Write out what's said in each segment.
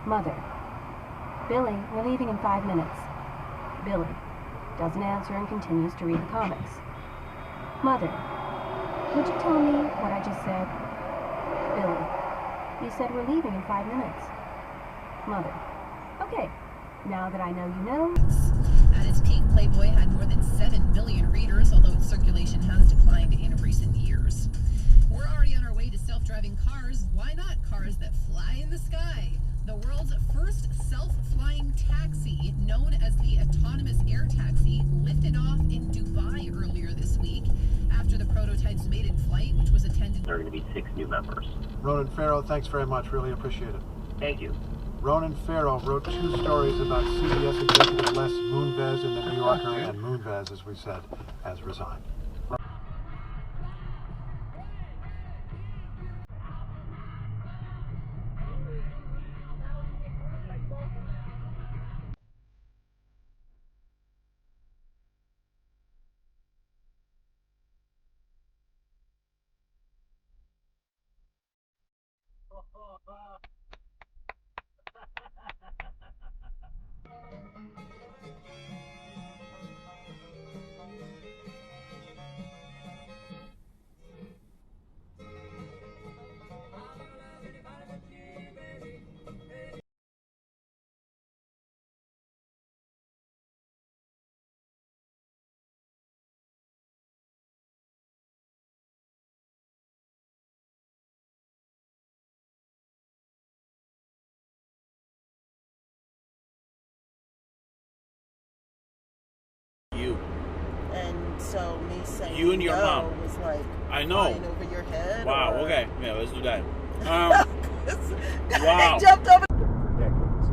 Mother. Billy, we're leaving in 5 minutes. Billy. Doesn't answer and continues to read the comics. Mother. Would you tell me what I just said? Billy. You said we're leaving in 5 minutes. Mother. Okay. Now that I know you know. At its peak, Playboy had more than 7 million readers, although its circulation has declined in recent years. We're already on our way to self-driving cars. Why not cars that fly in the sky? The world's first self-flying taxi, known as the autonomous air taxi, lifted off in Dubai earlier this week after the prototype's maiden flight, which was attended. There are going to be 6 new members. Ronan Farrow, thanks very much. Really appreciate it. Thank you. Ronan Farrow wrote 2 stories about CBS executive Les Moonves in the New Yorker, and Moonves, as we said, has resigned. You. And so me saying You and your no mom. was like I know. flying over your head. Wow, or... okay. Yeah, let's do that. Wow. Jumped over. For decades.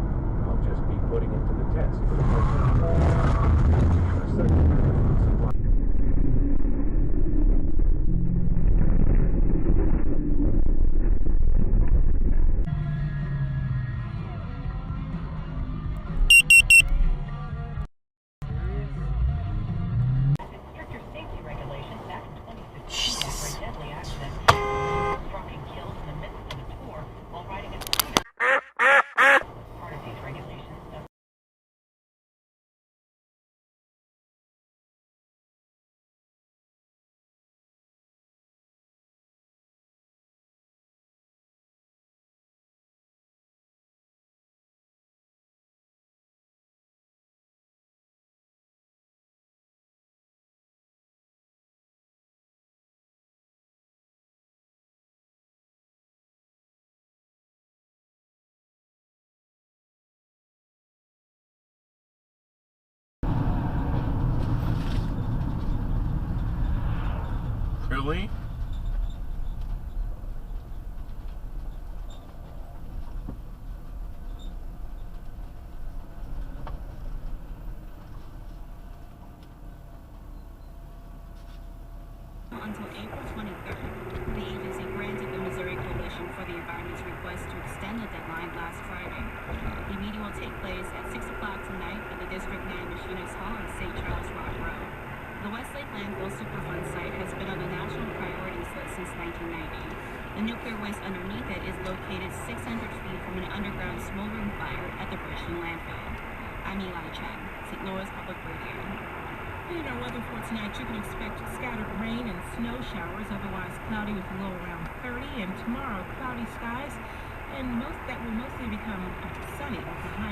I'll just be putting it to the test for the first time. Really? Until April 23rd, the agency granted the Missouri Coalition for the Environment's request to extend the deadline last Friday. The meeting will take place at 6 o'clock tonight at the District 9 Machinist Hall on St. Charles Rock Road. The Westlake Landfill Superfund site has been on the national priorities list since 1990. The nuclear waste underneath it is located 600 feet from an underground smoldering fire at the Bridgeton landfill. I'm Eli Chen, St. Louis Public Radio. In our weather for tonight, you can expect scattered rain and snow showers, otherwise cloudy with a low around 30, and tomorrow cloudy skies, and that will mostly become sunny with a high.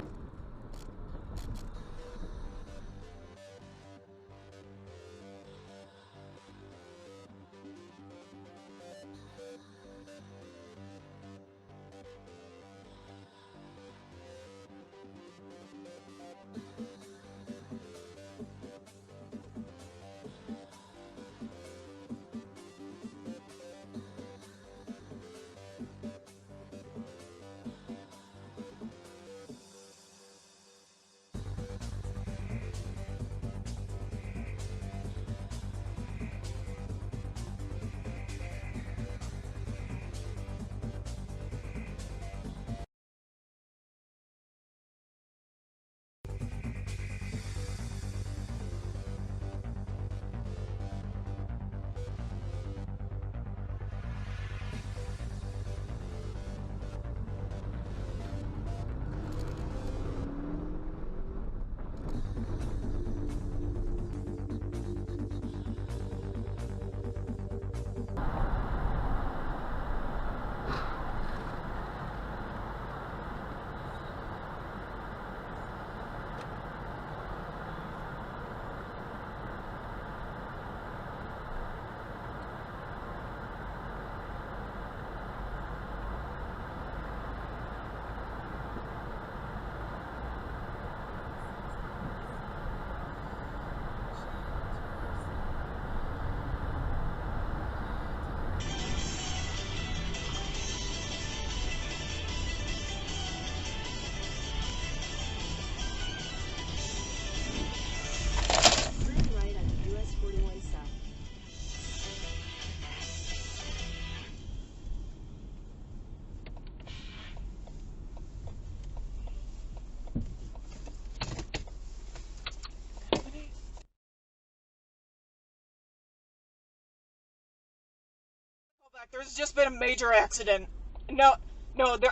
There's just been a major accident. No,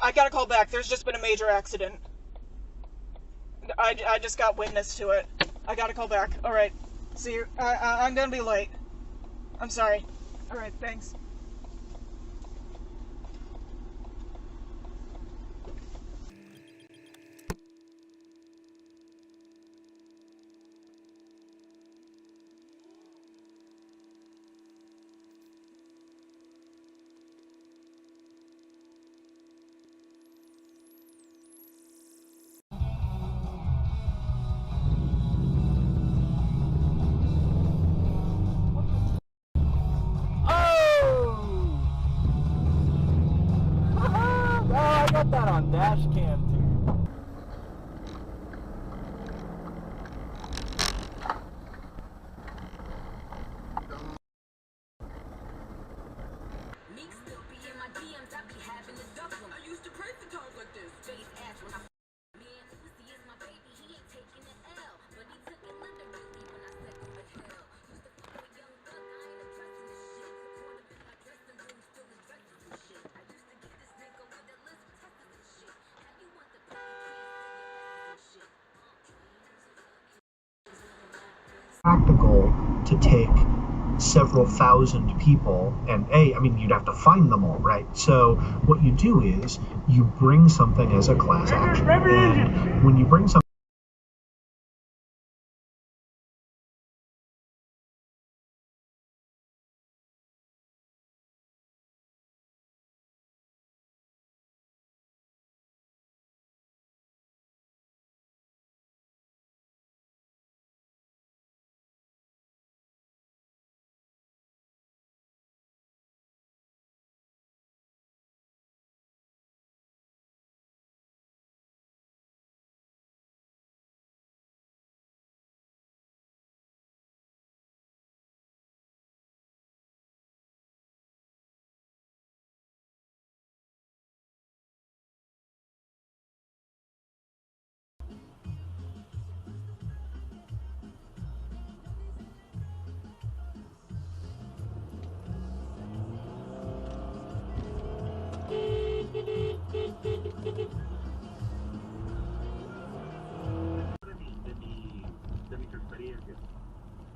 I gotta call back. There's just been a major accident. I just got witness to it. I gotta call back. All right. See you. I'm gonna be late. I'm sorry. All right. Thanks. I got that on Dashcam too. Practical to take several thousand people and you'd have to find them all, right? So what you do is you bring something as a class action, and when you bring something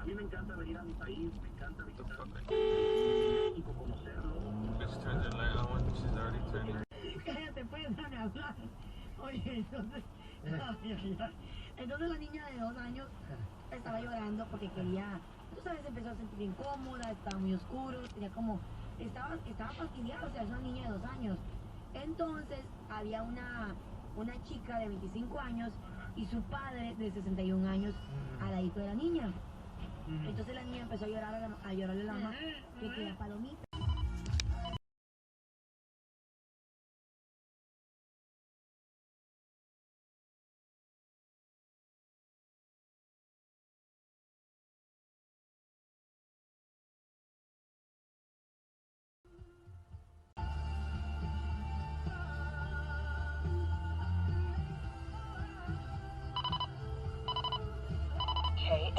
A mí me encanta venir a mi país, me encanta visitar México, conocerlo. Cállate, pues, déjame hablar. Oye, entonces la niña de 2 años estaba llorando porque quería, tú sabes, empezó a sentir incómoda, estaba muy oscuro, tenía como, estaba fastidiada, o sea, es una niña de 2 años. Entonces había una chica de 25 años y su padre de 61 años al ladito de la niña. Entonces la niña empezó a llorarle a la mamá que quería palomita.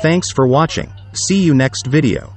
Thanks for watching. See you next video.